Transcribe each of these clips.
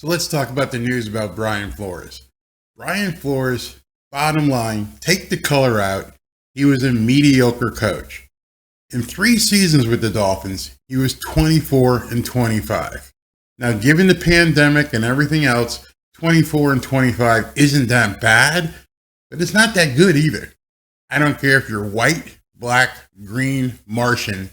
So let's talk about the news about Brian Flores. Brian Flores, bottom line, take the color out. He was a mediocre coach. In 3 seasons with the Dolphins, he was 24-25. Now, given the pandemic and everything else, 24-25 isn't that bad, but it's not that good either. I don't care if you're white, black, green, Martian,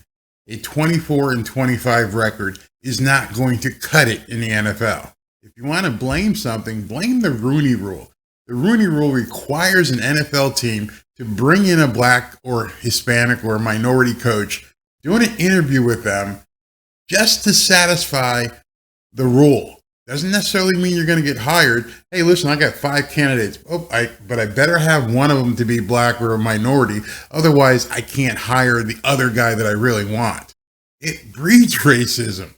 a 24-25 record is not going to cut it in the NFL. If you want to blame something, blame the Rooney Rule. The Rooney Rule requires an NFL team to bring in a black or Hispanic or minority coach, doing an interview with them just to satisfy the rule. Doesn't necessarily mean you're going to get hired. Hey, listen, I got 5 candidates, but I better have one of them to be black or a minority. Otherwise, I can't hire the other guy that I really want. It breeds racism.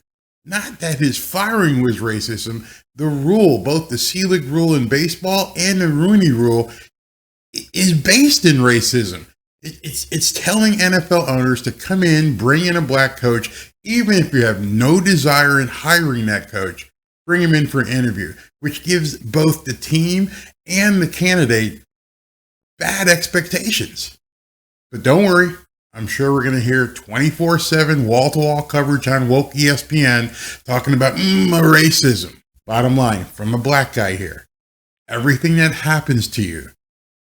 Not that his firing was racism. The rule, both the Selig rule in baseball and the Rooney Rule, is based in racism. It's telling NFL owners to come in, bring in a black coach, even if you have no desire in hiring that coach, bring him in for an interview, which gives both the team and the candidate bad expectations. But don't worry. I'm sure we're going to hear 24/7 wall-to-wall coverage on woke ESPN talking about racism. Bottom line, from a black guy here, everything that happens to you,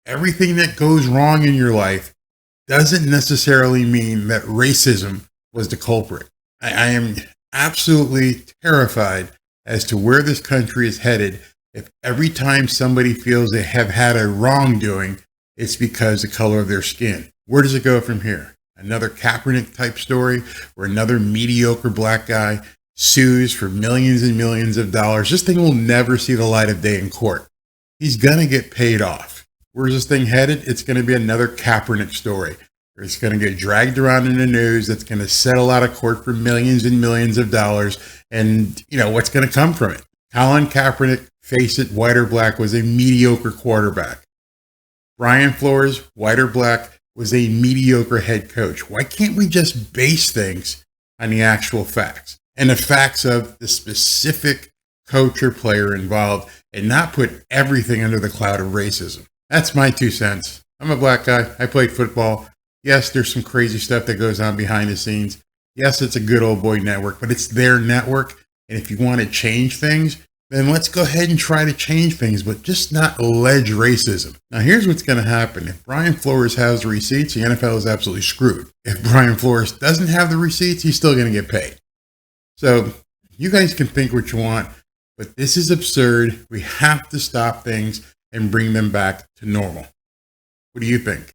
everything that goes wrong in your life doesn't necessarily mean that racism was the culprit. I am absolutely terrified as to where this country is headed if every time somebody feels they have had a wrongdoing, it's because of the color of their skin. Where does it go from here? Another Kaepernick type story where another mediocre black guy sues for millions and millions of dollars. This thing will never see the light of day in court. He's going to get paid off. Where's this thing headed? It's going to be another Kaepernick story. It's going to get dragged around in the news. That's going to settle out of court for millions and millions of dollars. And you know what's going to come from it. Colin Kaepernick, face it, white or black, was a mediocre quarterback. Brian Flores, white or black, was a mediocre head coach. Why can't we just base things on the actual facts and the facts of the specific coach or player involved and not put everything under the cloud of racism? That's my 2 cents. I'm a black guy. I played football. Yes, there's some crazy stuff that goes on behind the scenes. Yes, it's a good old boy network, but it's their network. And if you want to change things, then let's go ahead and try to change things, but just not allege racism. Now, here's what's going to happen. If Brian Flores has the receipts, the NFL is absolutely screwed. If Brian Flores doesn't have the receipts, he's still going to get paid. So you guys can think what you want, but this is absurd. We have to stop things and bring them back to normal. What do you think?